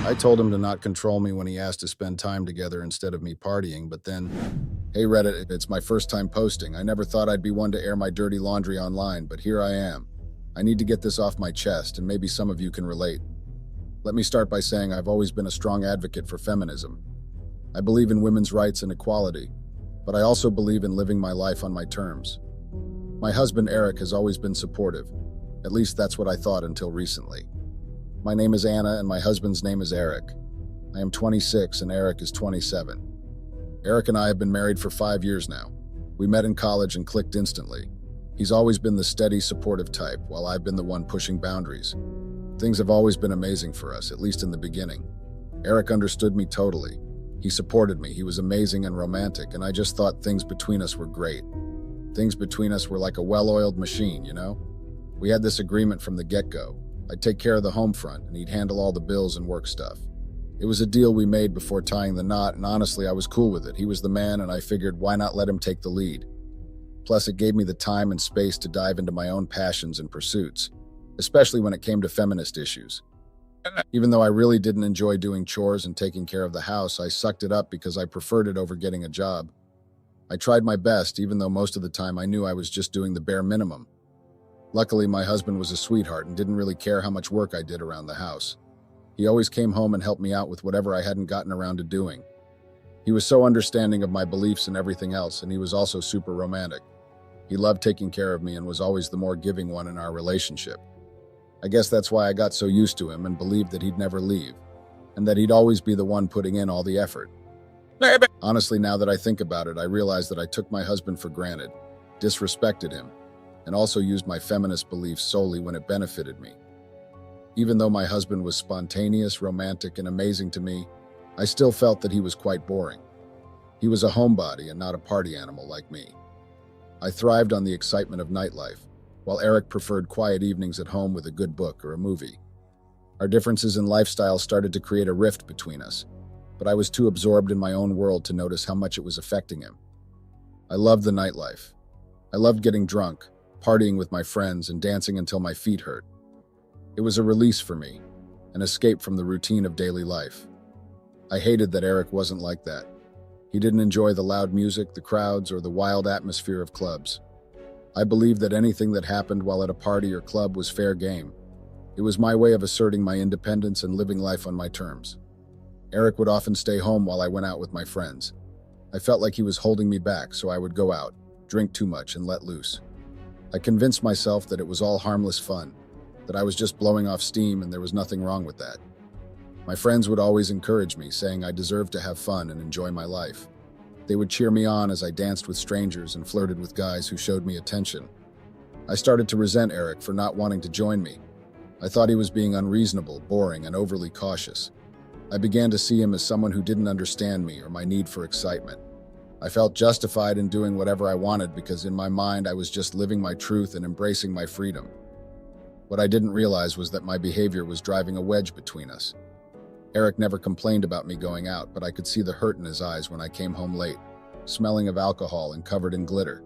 I told him to not control me when he asked to spend time together instead of me partying, but then, hey Reddit, it's my first time posting. I never thought I'd be one to air my dirty laundry online, but here I am. I need to get this off my chest, and maybe some of you can relate. Let me start by saying I've always been a strong advocate for feminism. I believe in women's rights and equality, but I also believe in living my life on my terms. My husband Eric has always been supportive. At least that's what I thought until recently. My name is Anna and my husband's name is Eric. I am 26 and Eric is 27. Eric and I have been married for 5 years now. We met in college and clicked instantly. He's always been the steady, supportive type, while I've been the one pushing boundaries. Things have always been amazing for us, at least in the beginning. Eric understood me totally. He supported me, he was amazing and romantic, and I just thought things between us were great. Things between us were like a well-oiled machine, you know? We had this agreement from the get-go. I'd take care of the home front, and he'd handle all the bills and work stuff. It was a deal we made before tying the knot, and honestly, I was cool with it. He was the man, and I figured, why not let him take the lead? Plus, it gave me the time and space to dive into my own passions and pursuits, especially when it came to feminist issues. Even though I really didn't enjoy doing chores and taking care of the house, I sucked it up because I preferred it over getting a job. I tried my best, even though most of the time I knew I was just doing the bare minimum. Luckily, my husband was a sweetheart and didn't really care how much work I did around the house. He always came home and helped me out with whatever I hadn't gotten around to doing. He was so understanding of my beliefs and everything else, and he was also super romantic. He loved taking care of me and was always the more giving one in our relationship. I guess that's why I got so used to him and believed that he'd never leave, and that he'd always be the one putting in all the effort. Honestly, now that I think about it, I realize that I took my husband for granted, disrespected him, and also used my feminist beliefs solely when it benefited me. Even though my husband was spontaneous, romantic, and amazing to me, I still felt that he was quite boring. He was a homebody and not a party animal like me. I thrived on the excitement of nightlife, while Eric preferred quiet evenings at home with a good book or a movie. Our differences in lifestyle started to create a rift between us, but I was too absorbed in my own world to notice how much it was affecting him. I loved the nightlife. I loved getting drunk, partying with my friends, and dancing until my feet hurt. It was a release for me, an escape from the routine of daily life. I hated that Eric wasn't like that. He didn't enjoy the loud music, the crowds, or the wild atmosphere of clubs. I believed that anything that happened while at a party or club was fair game. It was my way of asserting my independence and living life on my terms. Eric would often stay home while I went out with my friends. I felt like he was holding me back, so I would go out, drink too much, and let loose. I convinced myself that it was all harmless fun, that I was just blowing off steam and there was nothing wrong with that. My friends would always encourage me, saying I deserved to have fun and enjoy my life. They would cheer me on as I danced with strangers and flirted with guys who showed me attention. I started to resent Eric for not wanting to join me. I thought he was being unreasonable, boring, and overly cautious. I began to see him as someone who didn't understand me or my need for excitement. I felt justified in doing whatever I wanted because in my mind I was just living my truth and embracing my freedom. What I didn't realize was that my behavior was driving a wedge between us. Eric never complained about me going out, but I could see the hurt in his eyes when I came home late, smelling of alcohol and covered in glitter.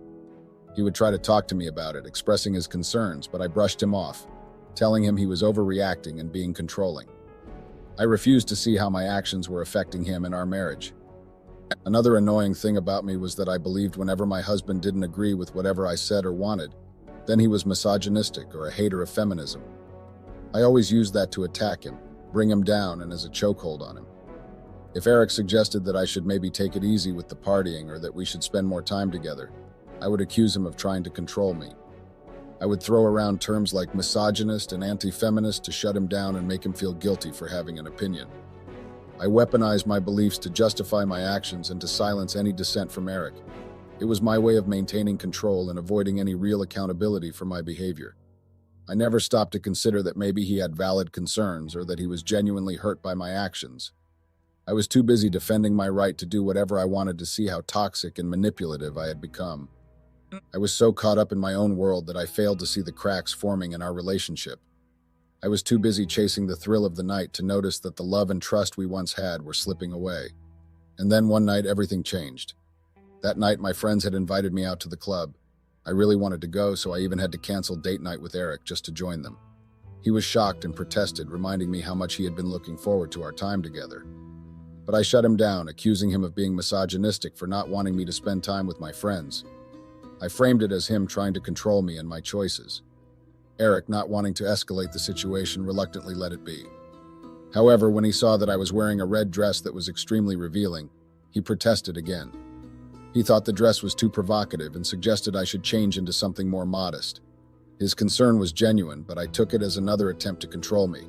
He would try to talk to me about it, expressing his concerns, but I brushed him off, telling him he was overreacting and being controlling. I refused to see how my actions were affecting him and our marriage. Another annoying thing about me was that I believed whenever my husband didn't agree with whatever I said or wanted, then he was misogynistic or a hater of feminism. I always used that to attack him, bring him down, and as a chokehold on him. If Eric suggested that I should maybe take it easy with the partying or that we should spend more time together, I would accuse him of trying to control me. I would throw around terms like misogynist and anti-feminist to shut him down and make him feel guilty for having an opinion. I weaponized my beliefs to justify my actions and to silence any dissent from Eric. It was my way of maintaining control and avoiding any real accountability for my behavior. I never stopped to consider that maybe he had valid concerns or that he was genuinely hurt by my actions. I was too busy defending my right to do whatever I wanted to see how toxic and manipulative I had become. I was so caught up in my own world that I failed to see the cracks forming in our relationship. I was too busy chasing the thrill of the night to notice that the love and trust we once had were slipping away. And then one night, everything changed. That night, my friends had invited me out to the club. I really wanted to go, so I even had to cancel date night with Eric just to join them. He was shocked and protested, reminding me how much he had been looking forward to our time together. But I shut him down, accusing him of being misogynistic for not wanting me to spend time with my friends. I framed it as him trying to control me and my choices. Eric, not wanting to escalate the situation, reluctantly let it be. However, when he saw that I was wearing a red dress that was extremely revealing, he protested again. He thought the dress was too provocative and suggested I should change into something more modest. His concern was genuine, but I took it as another attempt to control me.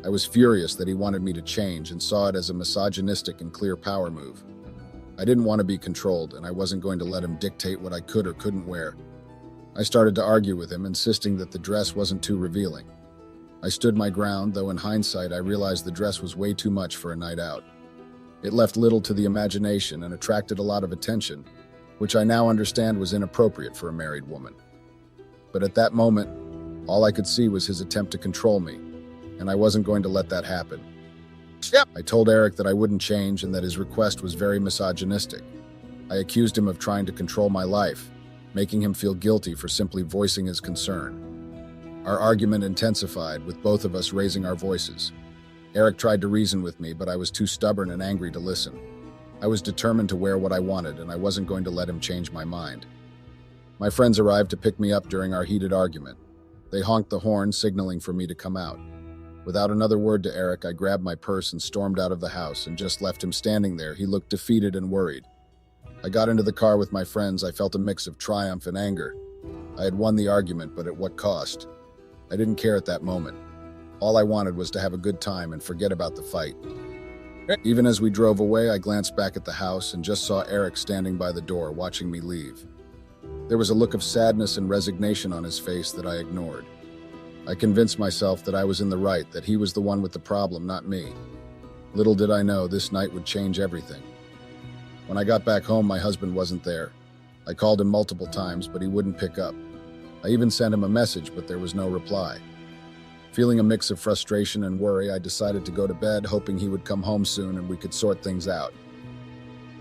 I was furious that he wanted me to change and saw it as a misogynistic and clear power move. I didn't want to be controlled, and I wasn't going to let him dictate what I could or couldn't wear. I started to argue with him, insisting that the dress wasn't too revealing. I stood my ground, though in hindsight I realized the dress was way too much for a night out. It left little to the imagination and attracted a lot of attention, which I now understand was inappropriate for a married woman. But at that moment, all I could see was his attempt to control me, and I wasn't going to let that happen. I told Eric that I wouldn't change and that his request was very misogynistic. I accused him of trying to control my life, making him feel guilty for simply voicing his concern. Our argument intensified, with both of us raising our voices. Eric tried to reason with me, but I was too stubborn and angry to listen. I was determined to wear what I wanted, and I wasn't going to let him change my mind. My friends arrived to pick me up during our heated argument. They honked the horn, signaling for me to come out. Without another word to Eric, I grabbed my purse and stormed out of the house and just left him standing there. He looked defeated and worried. I got into the car with my friends. I felt a mix of triumph and anger. I had won the argument, but at what cost? I didn't care at that moment. All I wanted was to have a good time and forget about the fight. Even as we drove away, I glanced back at the house and just saw Eric standing by the door, watching me leave. There was a look of sadness and resignation on his face that I ignored. I convinced myself that I was in the right, that he was the one with the problem, not me. Little did I know this night would change everything. When I got back home, my husband wasn't there. I called him multiple times, but he wouldn't pick up. I even sent him a message, but there was no reply. Feeling a mix of frustration and worry, I decided to go to bed, hoping he would come home soon and we could sort things out.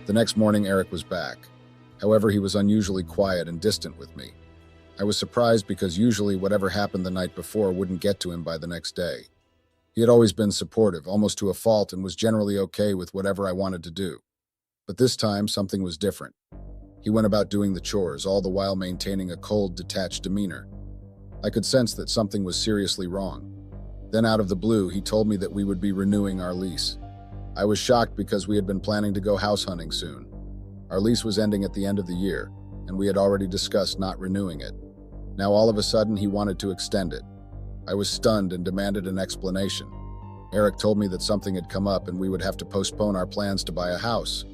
The next morning, Eric was back. However, he was unusually quiet and distant with me. I was surprised because usually whatever happened the night before wouldn't get to him by the next day. He had always been supportive, almost to a fault, and was generally okay with whatever I wanted to do. But this time, something was different. He went about doing the chores, all the while maintaining a cold, detached demeanor. I could sense that something was seriously wrong. Then out of the blue, he told me that we would be renewing our lease. I was shocked because we had been planning to go house hunting soon. Our lease was ending at the end of the year, and we had already discussed not renewing it. Now all of a sudden, he wanted to extend it. I was stunned and demanded an explanation. Eric told me that something had come up and we would have to postpone our plans to buy a house.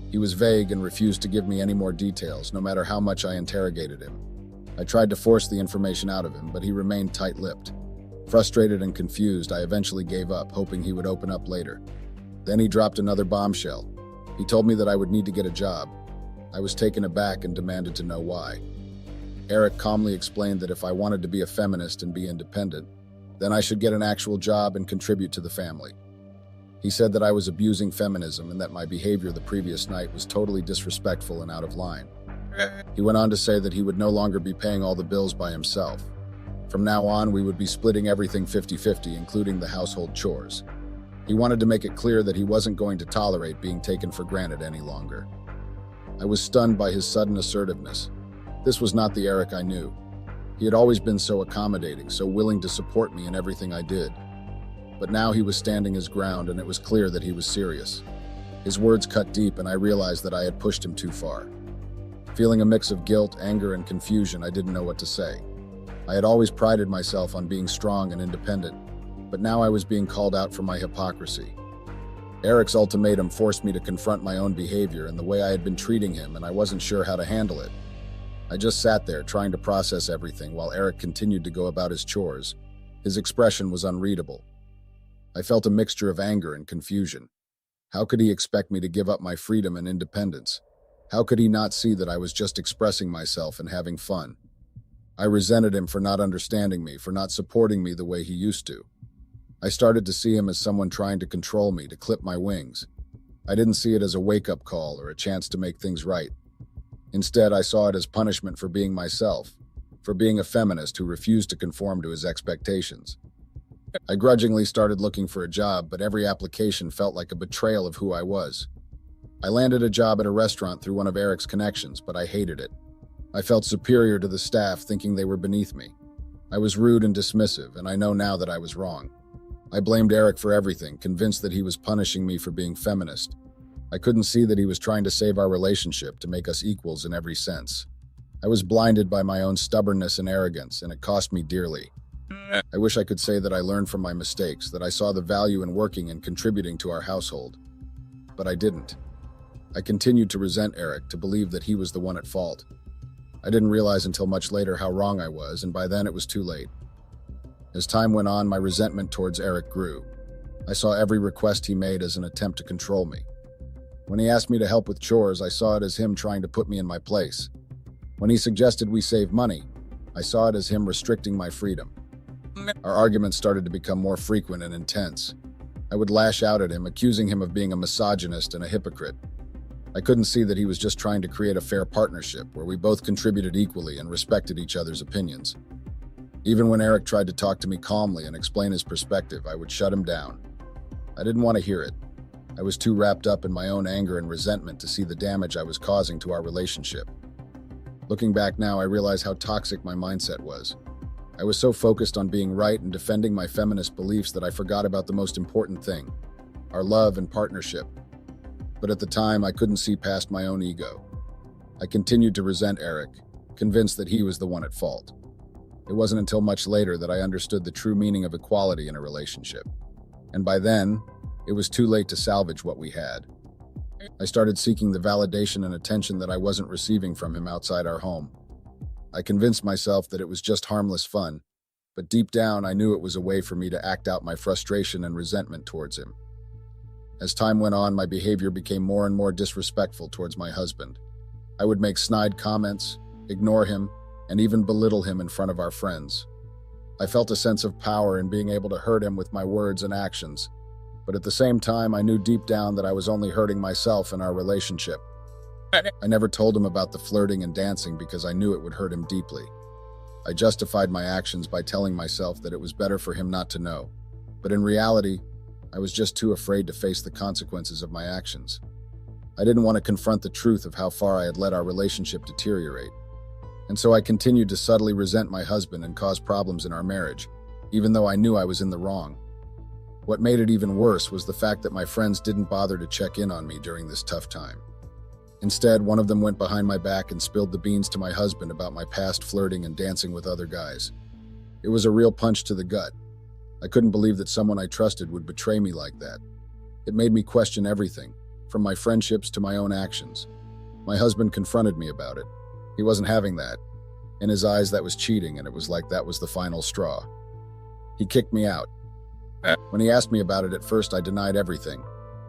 He was vague and refused to give me any more details, no matter how much I interrogated him. I tried to force the information out of him, but he remained tight-lipped. Frustrated and confused, I eventually gave up, hoping he would open up later. Then he dropped another bombshell. He told me that I would need to get a job. I was taken aback and demanded to know why. Eric calmly explained that if I wanted to be a feminist and be independent, then I should get an actual job and contribute to the family. He said that I was abusing feminism and that my behavior the previous night was totally disrespectful and out of line. He went on to say that he would no longer be paying all the bills by himself. From now on, we would be splitting everything 50-50, including the household chores. He wanted to make it clear that he wasn't going to tolerate being taken for granted any longer. I was stunned by his sudden assertiveness. This was not the Eric I knew. He had always been so accommodating, so willing to support me in everything I did. But now he was standing his ground, and it was clear that he was serious. His words cut deep, and I realized that I had pushed him too far. Feeling a mix of guilt, anger, and confusion, I didn't know what to say. I had always prided myself on being strong and independent, but now I was being called out for my hypocrisy. Eric's ultimatum forced me to confront my own behavior and the way I had been treating him, and I wasn't sure how to handle it. I just sat there trying to process everything while Eric continued to go about his chores. His expression was unreadable. I felt a mixture of anger and confusion. How could he expect me to give up my freedom and independence? How could he not see that I was just expressing myself and having fun? I resented him for not understanding me, for not supporting me the way he used to. I started to see him as someone trying to control me, to clip my wings. I didn't see it as a wake-up call or a chance to make things right. Instead, I saw it as punishment for being myself, for being a feminist who refused to conform to his expectations. I grudgingly started looking for a job, but every application felt like a betrayal of who I was. I landed a job at a restaurant through one of Eric's connections, but I hated it. I felt superior to the staff, thinking they were beneath me. I was rude and dismissive, and I know now that I was wrong. I blamed Eric for everything, convinced that he was punishing me for being feminist. I couldn't see that he was trying to save our relationship, to make us equals in every sense. I was blinded by my own stubbornness and arrogance, and it cost me dearly. I wish I could say that I learned from my mistakes, that I saw the value in working and contributing to our household. But I didn't. I continued to resent Eric, to believe that he was the one at fault. I didn't realize until much later how wrong I was, and by then it was too late. As time went on, my resentment towards Eric grew. I saw every request he made as an attempt to control me. When he asked me to help with chores, I saw it as him trying to put me in my place. When he suggested we save money, I saw it as him restricting my freedom. Our arguments started to become more frequent and intense. I would lash out at him, accusing him of being a misogynist and a hypocrite. I couldn't see that he was just trying to create a fair partnership where we both contributed equally and respected each other's opinions. Even when Eric tried to talk to me calmly and explain his perspective, I would shut him down. I didn't want to hear it. I was too wrapped up in my own anger and resentment to see the damage I was causing to our relationship. Looking back now, I realize how toxic my mindset was. I was so focused on being right and defending my feminist beliefs that I forgot about the most important thing, our love and partnership. But at the time, I couldn't see past my own ego. I continued to resent Eric, convinced that he was the one at fault. It wasn't until much later that I understood the true meaning of equality in a relationship. And by then, it was too late to salvage what we had. I started seeking the validation and attention that I wasn't receiving from him outside our home. I convinced myself that it was just harmless fun, but deep down I knew it was a way for me to act out my frustration and resentment towards him. As time went on, my behavior became more and more disrespectful towards my husband. I would make snide comments, ignore him, and even belittle him in front of our friends. I felt a sense of power in being able to hurt him with my words and actions, but at the same time I knew deep down that I was only hurting myself and our relationship. I never told him about the flirting and dancing because I knew it would hurt him deeply. I justified my actions by telling myself that it was better for him not to know. But in reality, I was just too afraid to face the consequences of my actions. I didn't want to confront the truth of how far I had let our relationship deteriorate. And so I continued to subtly resent my husband and cause problems in our marriage, even though I knew I was in the wrong. What made it even worse was the fact that my friends didn't bother to check in on me during this tough time. Instead, one of them went behind my back and spilled the beans to my husband about my past flirting and dancing with other guys. It was a real punch to the gut. I couldn't believe that someone I trusted would betray me like that. It made me question everything, from my friendships to my own actions. My husband confronted me about it. He wasn't having that. In his eyes, that was cheating, and it was like that was the final straw. He kicked me out. When he asked me about it, at first I denied everything.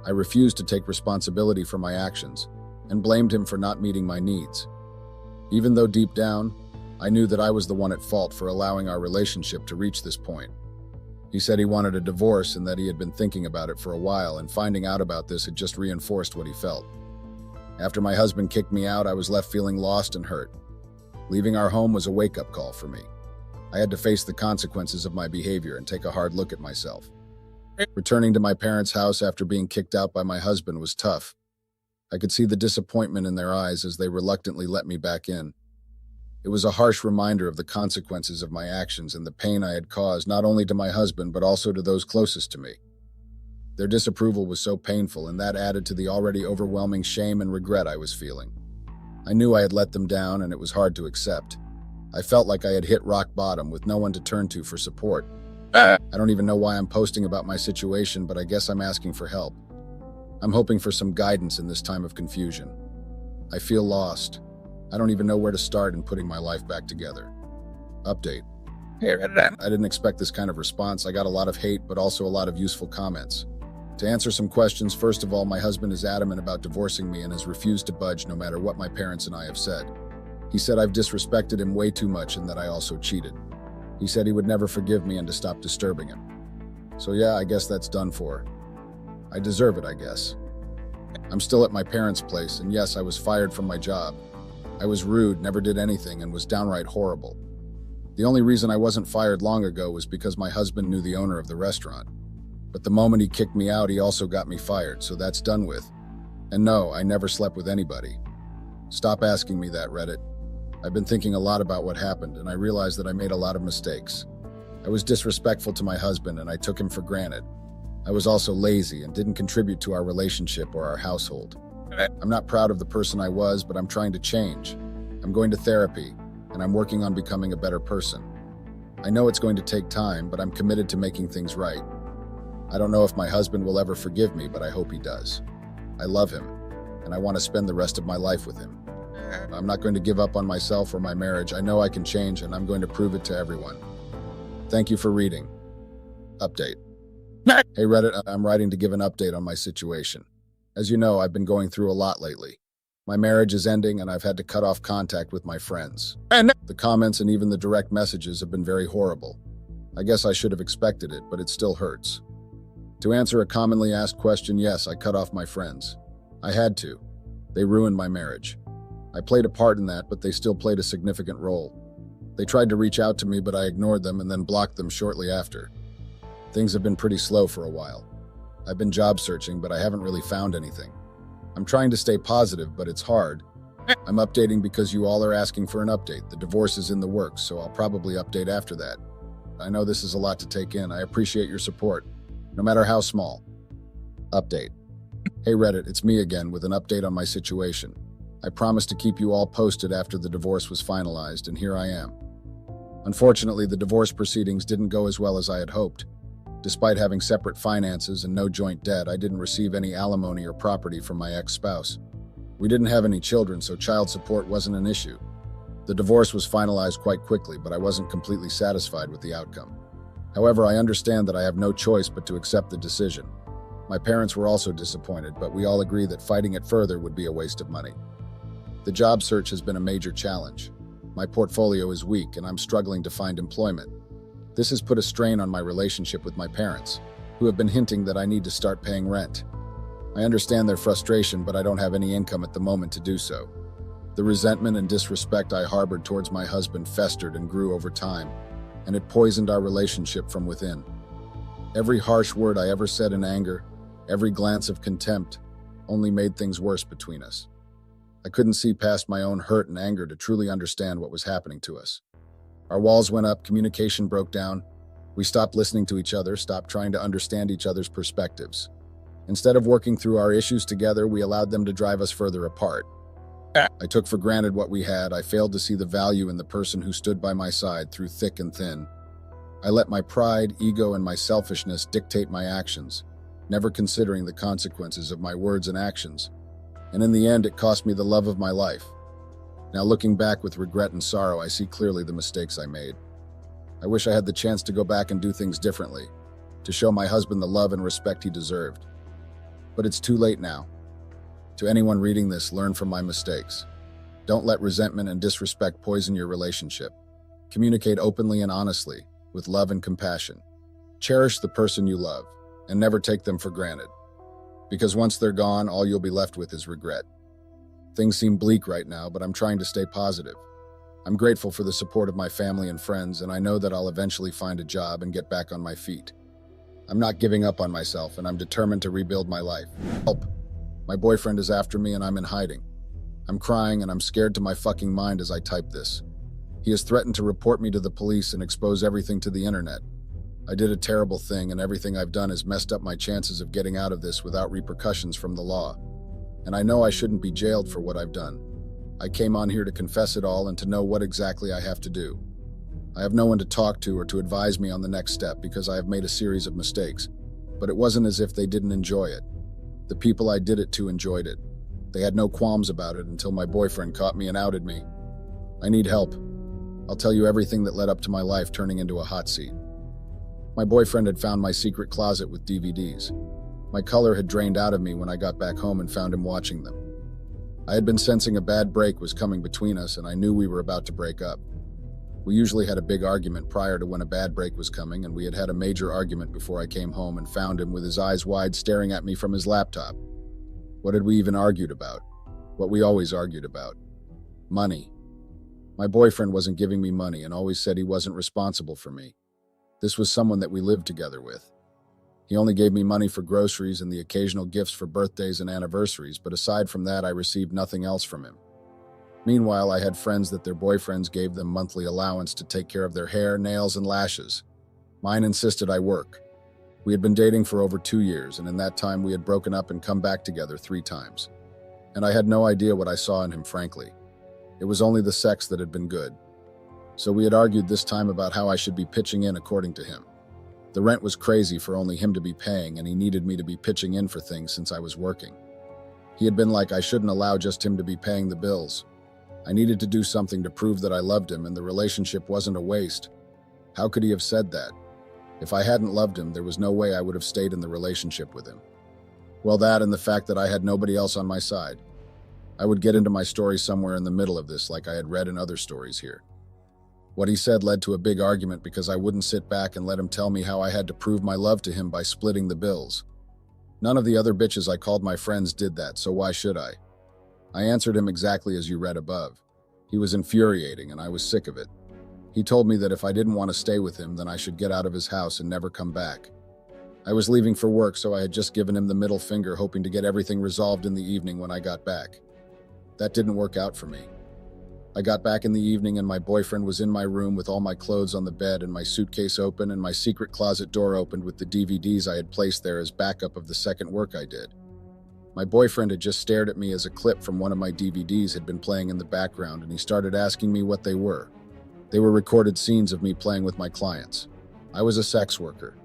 I refused to take responsibility for my actions and blamed him for not meeting my needs. Even though deep down, I knew that I was the one at fault for allowing our relationship to reach this point. He said he wanted a divorce and that he had been thinking about it for a while, and finding out about this had just reinforced what he felt. After my husband kicked me out, I was left feeling lost and hurt. Leaving our home was a wake-up call for me. I had to face the consequences of my behavior and take a hard look at myself. Returning to my parents' house after being kicked out by my husband was tough. I could see the disappointment in their eyes as they reluctantly let me back in. It was a harsh reminder of the consequences of my actions and the pain I had caused not only to my husband but also to those closest to me. Their disapproval was so painful, and that added to the already overwhelming shame and regret I was feeling. I knew I had let them down, and it was hard to accept. I felt like I had hit rock bottom with no one to turn to for support. I don't even know why I'm posting about my situation, but I guess I'm asking for help. I'm hoping for some guidance in this time of confusion. I feel lost. I don't even know where to start in putting my life back together. Update. Hey, Reddit. I didn't expect this kind of response. I got a lot of hate, but also a lot of useful comments. To answer some questions, first of all, my husband is adamant about divorcing me and has refused to budge no matter what my parents and I have said. He said I've disrespected him way too much and that I also cheated. He said he would never forgive me and to stop disturbing him. So yeah, I guess that's done for. I deserve it, I guess. I'm still at my parents' place, and yes, I was fired from my job. I was rude, never did anything, and was downright horrible. The only reason I wasn't fired long ago was because my husband knew the owner of the restaurant. But the moment he kicked me out, he also got me fired, so that's done with. And no, I never slept with anybody. Stop asking me that, Reddit. I've been thinking a lot about what happened, and I realized that I made a lot of mistakes. I was disrespectful to my husband, and I took him for granted. I was also lazy and didn't contribute to our relationship or our household. I'm not proud of the person I was, but I'm trying to change. I'm going to therapy, and I'm working on becoming a better person. I know it's going to take time, but I'm committed to making things right. I don't know if my husband will ever forgive me, but I hope he does. I love him, and I want to spend the rest of my life with him. I'm not going to give up on myself or my marriage. I know I can change, and I'm going to prove it to everyone. Thank you for reading. Update. Hey Reddit, I'm writing to give an update on my situation. As you know, I've been going through a lot lately. My marriage is ending, and I've had to cut off contact with my friends. The comments and even the direct messages have been very horrible. I guess I should have expected it, but it still hurts. To answer a commonly asked question, yes, I cut off my friends. I had to. They ruined my marriage. I played a part in that, but they still played a significant role. They tried to reach out to me, but I ignored them and then blocked them shortly after. Things have been pretty slow for a while. I've been job searching, but I haven't really found anything. I'm trying to stay positive, but it's hard. I'm updating because you all are asking for an update. The divorce is in the works, so I'll probably update after that. I know this is a lot to take in. I appreciate your support, no matter how small. Update. Hey Reddit, it's me again with an update on my situation. I promised to keep you all posted after the divorce was finalized, and here I am. Unfortunately, the divorce proceedings didn't go as well as I had hoped. Despite having separate finances and no joint debt, I didn't receive any alimony or property from my ex-spouse. We didn't have any children, so child support wasn't an issue. The divorce was finalized quite quickly, but I wasn't completely satisfied with the outcome. However, I understand that I have no choice but to accept the decision. My parents were also disappointed, but we all agree that fighting it further would be a waste of money. The job search has been a major challenge. My portfolio is weak, and I'm struggling to find employment. This has put a strain on my relationship with my parents, who have been hinting that I need to start paying rent. I understand their frustration, but I don't have any income at the moment to do so. The resentment and disrespect I harbored towards my husband festered and grew over time, and it poisoned our relationship from within. Every harsh word I ever said in anger, every glance of contempt, only made things worse between us. I couldn't see past my own hurt and anger to truly understand what was happening to us. Our walls went up, communication broke down. We stopped listening to each other, stopped trying to understand each other's perspectives. Instead of working through our issues together, we allowed them to drive us further apart. I took for granted what we had. I failed to see the value in the person who stood by my side through thick and thin. I let my pride, ego, and my selfishness dictate my actions, never considering the consequences of my words and actions. And in the end, it cost me the love of my life. Now, looking back with regret and sorrow, I see clearly the mistakes I made. I wish I had the chance to go back and do things differently, to show my husband the love and respect he deserved. But it's too late now. To anyone reading this, learn from my mistakes. Don't let resentment and disrespect poison your relationship. Communicate openly and honestly, with love and compassion. Cherish the person you love, and never take them for granted. Because once they're gone, all you'll be left with is regret. Things seem bleak right now, but I'm trying to stay positive. I'm grateful for the support of my family and friends, and I know that I'll eventually find a job and get back on my feet. I'm not giving up on myself, and I'm determined to rebuild my life. Help! My boyfriend is after me, and I'm in hiding. I'm crying, and I'm scared to my fucking mind as I type this. He has threatened to report me to the police and expose everything to the internet. I did a terrible thing, and everything I've done has messed up my chances of getting out of this without repercussions from the law. And I know I shouldn't be jailed for what I've done. I came on here to confess it all and to know what exactly I have to do. I have no one to talk to or to advise me on the next step because I have made a series of mistakes, but it wasn't as if they didn't enjoy it. The people I did it to enjoyed it. They had no qualms about it until my boyfriend caught me and outed me. I need help. I'll tell you everything that led up to my life turning into a hot seat. My boyfriend had found my secret closet with DVDs. My color had drained out of me when I got back home and found him watching them. I had been sensing a bad break was coming between us, and I knew we were about to break up. We usually had a big argument prior to when a bad break was coming, and we had had a major argument before I came home and found him with his eyes wide staring at me from his laptop. What had we even argued about? What we always argued about. Money. My boyfriend wasn't giving me money and always said he wasn't responsible for me. This was someone that we lived together with. He only gave me money for groceries and the occasional gifts for birthdays and anniversaries, but aside from that, I received nothing else from him. Meanwhile, I had friends that their boyfriends gave them monthly allowance to take care of their hair, nails, and lashes. Mine insisted I work. We had been dating for over 2 years, and in that time we had broken up and come back together 3 times. And I had no idea what I saw in him, frankly. It was only the sex that had been good. So we had argued this time about how I should be pitching in according to him. The rent was crazy for only him to be paying, and he needed me to be pitching in for things since I was working. He had been like I shouldn't allow just him to be paying the bills. I needed to do something to prove that I loved him and the relationship wasn't a waste. How could he have said that? If I hadn't loved him, there was no way I would have stayed in the relationship with him. Well, that and the fact that I had nobody else on my side. I would get into my story somewhere in the middle of this, like I had read in other stories here. What he said led to a big argument because I wouldn't sit back and let him tell me how I had to prove my love to him by splitting the bills. None of the other bitches I called my friends did that, so why should I? I answered him exactly as you read above. He was infuriating, and I was sick of it. He told me that if I didn't want to stay with him, then I should get out of his house and never come back. I was leaving for work, so I had just given him the middle finger, hoping to get everything resolved in the evening when I got back. That didn't work out for me. I got back in the evening and my boyfriend was in my room with all my clothes on the bed and my suitcase open and my secret closet door opened with the DVDs I had placed there as backup of the second work I did. My boyfriend had just stared at me as a clip from one of my DVDs had been playing in the background, and he started asking me what they were. They were recorded scenes of me playing with my clients. I was a sex worker.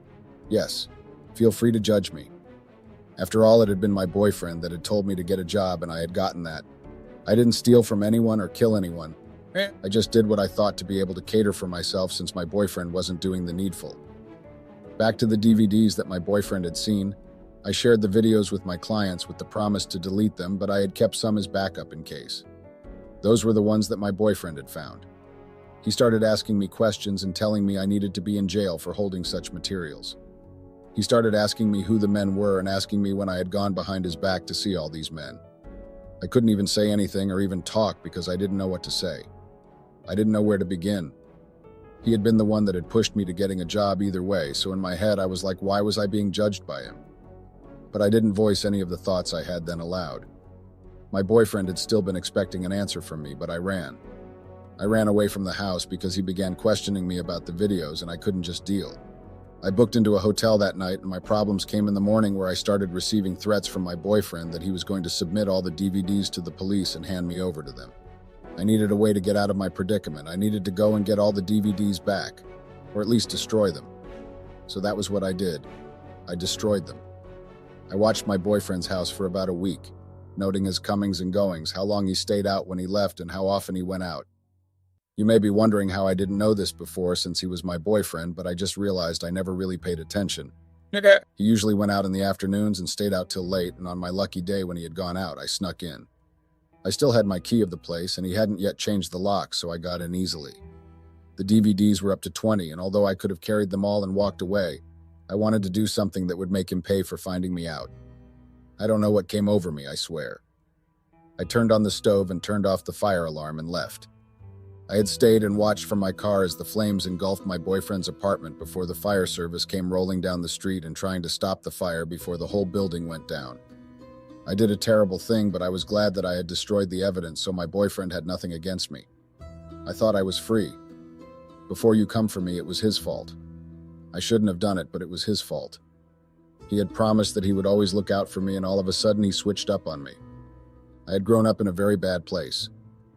Yes, feel free to judge me. After all, it had been my boyfriend that had told me to get a job, and I had gotten that. I didn't steal from anyone or kill anyone. I just did what I thought to be able to cater for myself since my boyfriend wasn't doing the needful. Back to the DVDs that my boyfriend had seen. I shared the videos with my clients with the promise to delete them, but I had kept some as backup in case. Those were the ones that my boyfriend had found. He started asking me questions and telling me I needed to be in jail for holding such materials. He started asking me who the men were and asking me when I had gone behind his back to see all these men. I couldn't even say anything or even talk because I didn't know what to say. I didn't know where to begin. He had been the one that had pushed me to getting a job either way, so in my head I was like, why was I being judged by him? But I didn't voice any of the thoughts I had then aloud. My boyfriend had still been expecting an answer from me, but I ran. I ran away from the house because he began questioning me about the videos and I couldn't just deal. I booked into a hotel that night and my problems came in the morning where I started receiving threats from my boyfriend that he was going to submit all the DVDs to the police and hand me over to them. I needed a way to get out of my predicament. I needed to go and get all the DVDs back, or at least destroy them. So that was what I did. I destroyed them. I watched my boyfriend's house for about a week, noting his comings and goings, how long he stayed out when he left and how often he went out. You may be wondering how I didn't know this before since he was my boyfriend, but I just realized I never really paid attention. He usually went out in the afternoons and stayed out till late, and on my lucky day when he had gone out, I snuck in. I still had my key of the place, and he hadn't yet changed the lock, so I got in easily. The DVDs were up to 20, and although I could have carried them all and walked away, I wanted to do something that would make him pay for finding me out. I don't know what came over me, I swear. I turned on the stove and turned off the fire alarm and left. I had stayed and watched from my car as the flames engulfed my boyfriend's apartment before the fire service came rolling down the street and trying to stop the fire before the whole building went down. I did a terrible thing, but I was glad that I had destroyed the evidence so my boyfriend had nothing against me. I thought I was free. Before you come for me, it was his fault. I shouldn't have done it, but it was his fault. He had promised that he would always look out for me, and all of a sudden he switched up on me. I had grown up in a very bad place.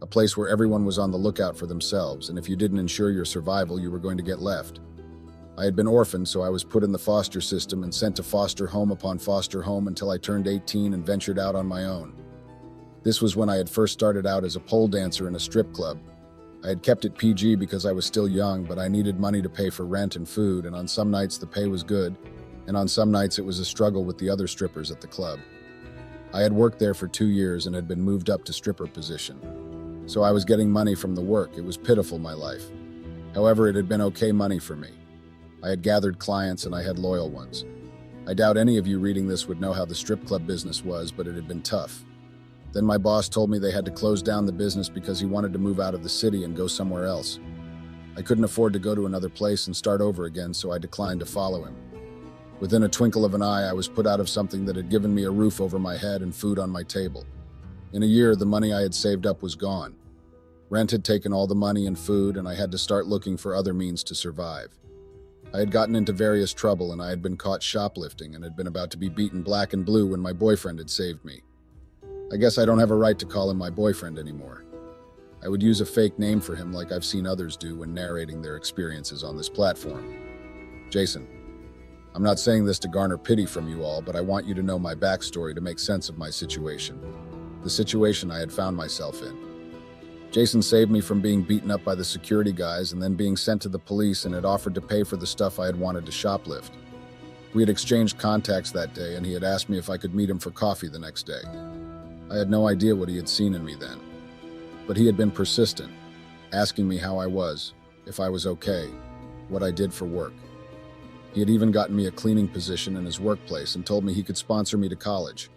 A place where everyone was on the lookout for themselves, and if you didn't ensure your survival, you were going to get left. I had been orphaned, so I was put in the foster system and sent to foster home upon foster home until I turned 18 and ventured out on my own. This was when I had first started out as a pole dancer in a strip club. I had kept it PG because I was still young, but I needed money to pay for rent and food, and on some nights the pay was good, and on some nights it was a struggle with the other strippers at the club. I had worked there for 2 years and had been moved up to stripper position. So I was getting money from the work. It was pitiful, my life. However, it had been okay money for me. I had gathered clients and I had loyal ones. I doubt any of you reading this would know how the strip club business was, but it had been tough. Then my boss told me they had to close down the business because he wanted to move out of the city and go somewhere else. I couldn't afford to go to another place and start over again, so I declined to follow him. Within a twinkle of an eye, I was put out of something that had given me a roof over my head and food on my table. In a year, the money I had saved up was gone. Rent had taken all the money and food, and I had to start looking for other means to survive. I had gotten into various trouble, and I had been caught shoplifting and had been about to be beaten black and blue when my boyfriend had saved me. I guess I don't have a right to call him my boyfriend anymore. I would use a fake name for him like I've seen others do when narrating their experiences on this platform. Jason. I'm not saying this to garner pity from you all, but I want you to know my backstory to make sense of my situation. The situation I had found myself in. Jason saved me from being beaten up by the security guys and then being sent to the police and had offered to pay for the stuff I had wanted to shoplift. We had exchanged contacts that day and he had asked me if I could meet him for coffee the next day. I had no idea what he had seen in me then. But he had been persistent, asking me how I was, if I was okay, what I did for work. He had even gotten me a cleaning position in his workplace and told me he could sponsor me to college.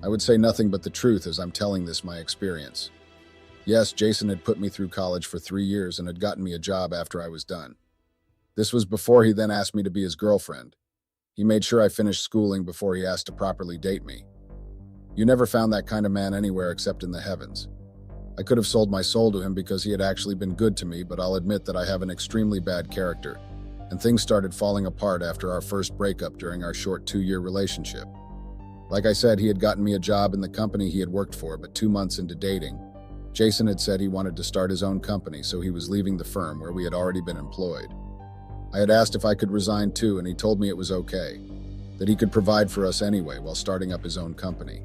I would say nothing but the truth as I'm telling this my experience. Yes, Jason had put me through college for 3 years and had gotten me a job after I was done. This was before he then asked me to be his girlfriend. He made sure I finished schooling before he asked to properly date me. You never found that kind of man anywhere except in the heavens. I could have sold my soul to him because he had actually been good to me, but I'll admit that I have an extremely bad character, and things started falling apart after our first breakup during our short 2-year relationship. Like I said, he had gotten me a job in the company he had worked for, but 2 months into dating, Jason had said he wanted to start his own company, so he was leaving the firm where we had already been employed. I had asked if I could resign too, and he told me it was okay, that he could provide for us anyway while starting up his own company.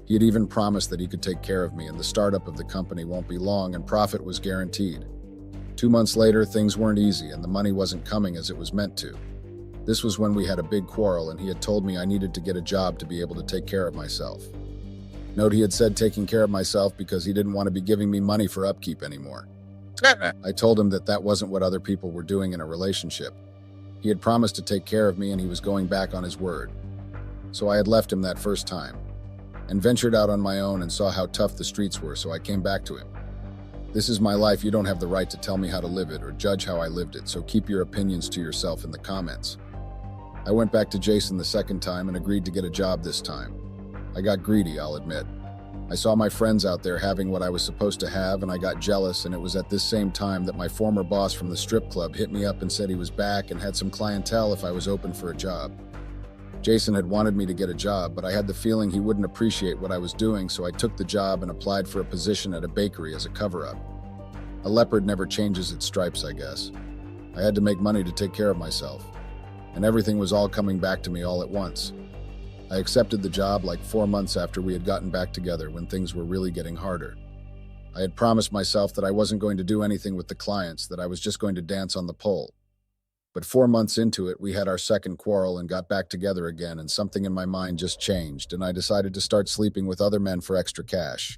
He had even promised that he could take care of me and the startup of the company won't be long and profit was guaranteed. 2 months later, things weren't easy and the money wasn't coming as it was meant to. This was when we had a big quarrel and he had told me I needed to get a job to be able to take care of myself. Note he had said taking care of myself because he didn't want to be giving me money for upkeep anymore. I told him that that wasn't what other people were doing in a relationship. He had promised to take care of me and he was going back on his word. So I had left him that first time and ventured out on my own and saw how tough the streets were, so I came back to him. This is my life. You don't have the right to tell me how to live it or judge how I lived it, so keep your opinions to yourself in the comments. I went back to Jason the second time and agreed to get a job this time. I got greedy, I'll admit. I saw my friends out there having what I was supposed to have and I got jealous, and it was at this same time that my former boss from the strip club hit me up and said he was back and had some clientele if I was open for a job. Jason had wanted me to get a job, but I had the feeling he wouldn't appreciate what I was doing, so I took the job and applied for a position at a bakery as a cover-up. A leopard never changes its stripes, I guess. I had to make money to take care of myself, and everything was all coming back to me all at once. I accepted the job like 4 months after we had gotten back together when things were really getting harder. I had promised myself that I wasn't going to do anything with the clients, that I was just going to dance on the pole. But 4 months into it, we had our second quarrel and got back together again, and something in my mind just changed, and I decided to start sleeping with other men for extra cash.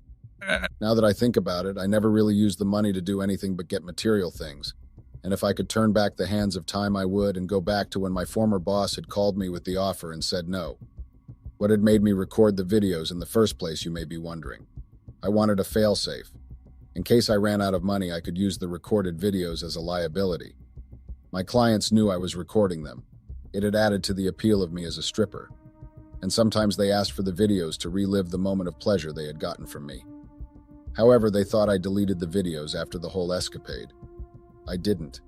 Now that I think about it, I never really used the money to do anything but get material things. And if I could turn back the hands of time, I would, and go back to when my former boss had called me with the offer and said no. What had made me record the videos in the first place, you may be wondering. I wanted a failsafe. In case I ran out of money, I could use the recorded videos as a liability. My clients knew I was recording them. It had added to the appeal of me as a stripper. And sometimes they asked for the videos to relive the moment of pleasure they had gotten from me. However, they thought I deleted the videos after the whole escapade. I didn't.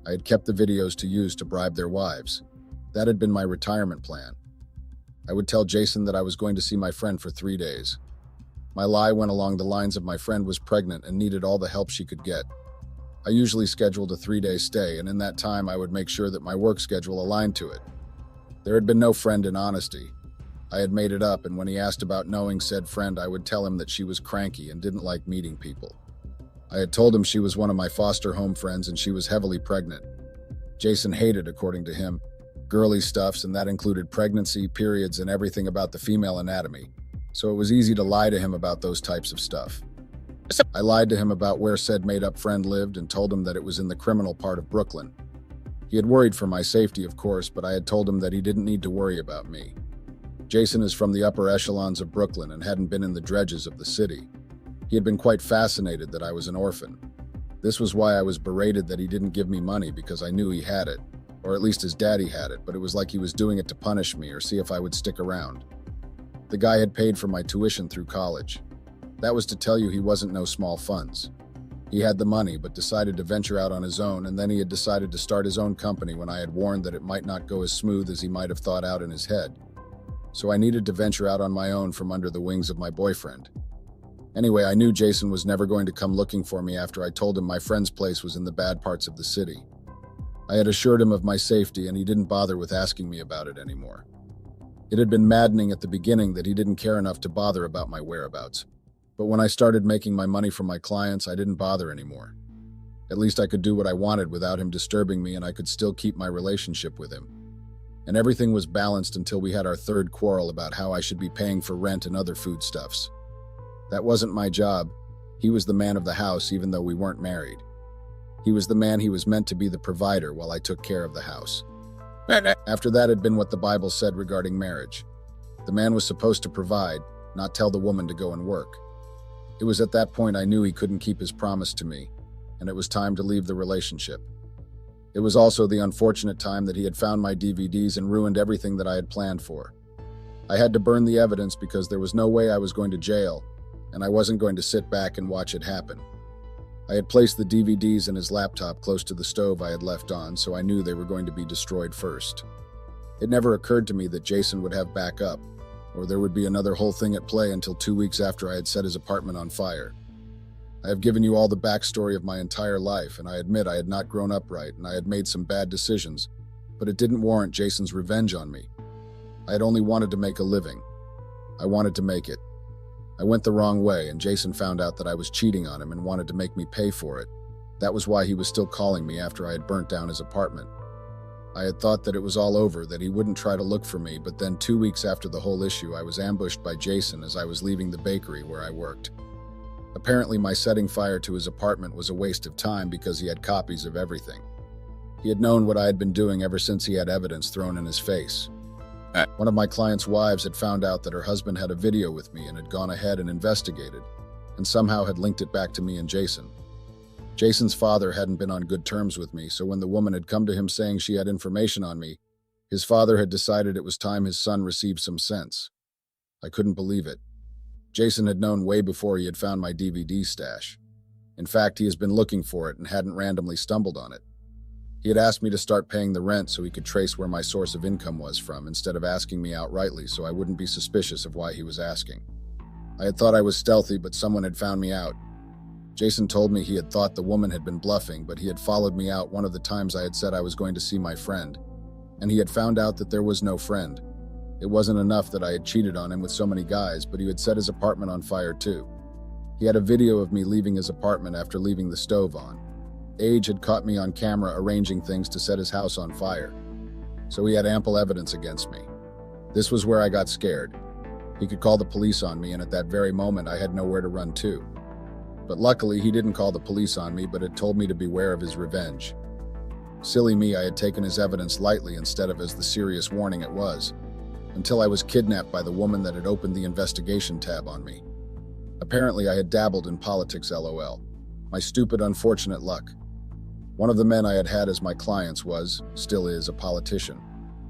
I had kept the videos to use to bribe their wives. That had been my retirement plan. I would tell Jason that I was going to see my friend for 3 days. My lie went along the lines of my friend was pregnant and needed all the help she could get. I usually scheduled a 3-day stay, and in that time I would make sure that my work schedule aligned to it. There had been no friend in honesty. I had made it up, and when he asked about knowing said friend, I would tell him that she was cranky and didn't like meeting people. I had told him she was one of my foster home friends and she was heavily pregnant. Jason hated, according to him, girly stuffs, and that included pregnancy, periods, and everything about the female anatomy, so it was easy to lie to him about those types of stuff. I lied to him about where said made-up friend lived and told him that it was in the criminal part of Brooklyn. He had worried for my safety, of course, but I had told him that he didn't need to worry about me. Jason is from the upper echelons of Brooklyn and hadn't been in the dredges of the city. He had been quite fascinated that I was an orphan. This was why I was berated that he didn't give me money, because I knew he had it, or at least his daddy had it, but it was like he was doing it to punish me or see if I would stick around. The guy had paid for my tuition through college. That was to tell you he wasn't no small funds. He had the money, but decided to venture out on his own, and then he had decided to start his own company when I had warned that it might not go as smooth as he might have thought out in his head. So I needed to venture out on my own from under the wings of my boyfriend. Anyway, I knew Jason was never going to come looking for me after I told him my friend's place was in the bad parts of the city. I had assured him of my safety, and he didn't bother with asking me about it anymore. It had been maddening at the beginning that he didn't care enough to bother about my whereabouts. But when I started making my money from my clients, I didn't bother anymore. At least I could do what I wanted without him disturbing me, and I could still keep my relationship with him. And everything was balanced until we had our third quarrel about how I should be paying for rent and other foodstuffs. That wasn't my job. He was the man of the house, even though we weren't married. He was the man. He was meant to be the provider while I took care of the house. After that had been what the Bible said regarding marriage. The man was supposed to provide, not tell the woman to go and work. It was at that point I knew he couldn't keep his promise to me, and it was time to leave the relationship. It was also the unfortunate time that he had found my DVDs and ruined everything that I had planned for. I had to burn the evidence because there was no way I was going to jail, and I wasn't going to sit back and watch it happen. I had placed the DVDs in his laptop close to the stove I had left on, so I knew they were going to be destroyed first. It never occurred to me that Jason would have backup, or there would be another whole thing at play until 2 weeks after I had set his apartment on fire. I have given you all the backstory of my entire life, and I admit I had not grown up right and I had made some bad decisions, but it didn't warrant Jason's revenge on me. I had only wanted to make a living. I wanted to make it. I went the wrong way, and Jason found out that I was cheating on him and wanted to make me pay for it. That was why he was still calling me after I had burnt down his apartment. I had thought that it was all over, that he wouldn't try to look for me, but then 2 weeks after the whole issue, I was ambushed by Jason as I was leaving the bakery where I worked. Apparently, my setting fire to his apartment was a waste of time because he had copies of everything. He had known what I had been doing ever since he had evidence thrown in his face. One of my client's wives had found out that her husband had a video with me and had gone ahead and investigated, and somehow had linked it back to me and Jason. Jason's father hadn't been on good terms with me, so when the woman had come to him saying she had information on me, his father had decided it was time his son received some sense. I couldn't believe it. Jason had known way before he had found my DVD stash. In fact, he has been looking for it and hadn't randomly stumbled on it. He had asked me to start paying the rent so he could trace where my source of income was from, instead of asking me outrightly so I wouldn't be suspicious of why he was asking. I had thought I was stealthy, but someone had found me out. Jason told me he had thought the woman had been bluffing, but he had followed me out one of the times I had said I was going to see my friend, and he had found out that there was no friend. It wasn't enough that I had cheated on him with so many guys, but he had set his apartment on fire too. He had a video of me leaving his apartment after leaving the stove on. Age had caught me on camera arranging things to set his house on fire, so he had ample evidence against me. This was where I got scared. He could call the police on me, and at that very moment I had nowhere to run to. But luckily he didn't call the police on me, but had told me to beware of his revenge. Silly me, I had taken his evidence lightly instead of as the serious warning it was, until I was kidnapped by the woman that had opened the investigation tab on me. Apparently I had dabbled in politics, lol. My stupid, unfortunate luck. One of the men I had had as my clients was, still is, a politician,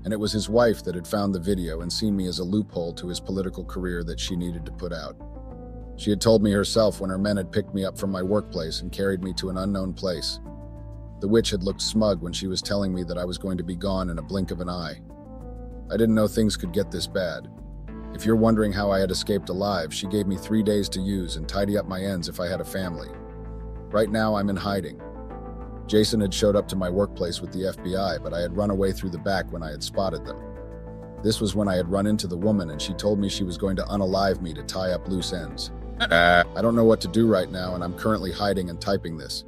and it was his wife that had found the video and seen me as a loophole to his political career that she needed to put out. She had told me herself when her men had picked me up from my workplace and carried me to an unknown place. The witch had looked smug when she was telling me that I was going to be gone in a blink of an eye. I didn't know things could get this bad. If you're wondering how I had escaped alive, she gave me 3 days to use and tidy up my ends if I had a family. Right now, I'm in hiding. Jason had showed up to my workplace with the FBI, but I had run away through the back when I had spotted them. This was when I had run into the woman, and she told me she was going to unalive me to tie up loose ends. I don't know what to do right now, and I'm currently hiding and typing this.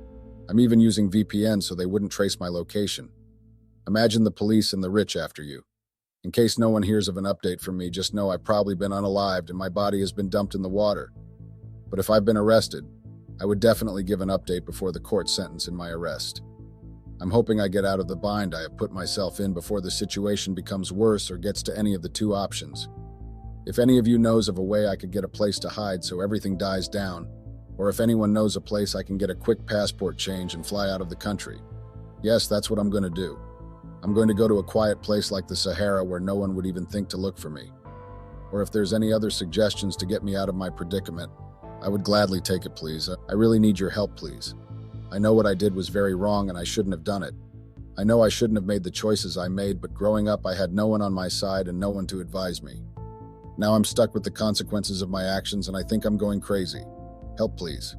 I'm even using VPN so they wouldn't trace my location. Imagine the police and the rich after you. In case no one hears of an update from me, just know I've probably been unalived and my body has been dumped in the water. But if I've been arrested, I would definitely give an update before the court sentence in my arrest. I'm hoping I get out of the bind I have put myself in before the situation becomes worse or gets to any of the 2 options. If any of you knows of a way I could get a place to hide so everything dies down, or if anyone knows a place I can get a quick passport change and fly out of the country. Yes, that's what I'm going to do. I'm going to go to a quiet place like the Sahara where no one would even think to look for me. Or if there's any other suggestions to get me out of my predicament, I would gladly take it, please. I really need your help, please. I know what I did was very wrong and I shouldn't have done it. I know I shouldn't have made the choices I made, but growing up I had no one on my side and no one to advise me. Now I'm stuck with the consequences of my actions and I think I'm going crazy. Help, please.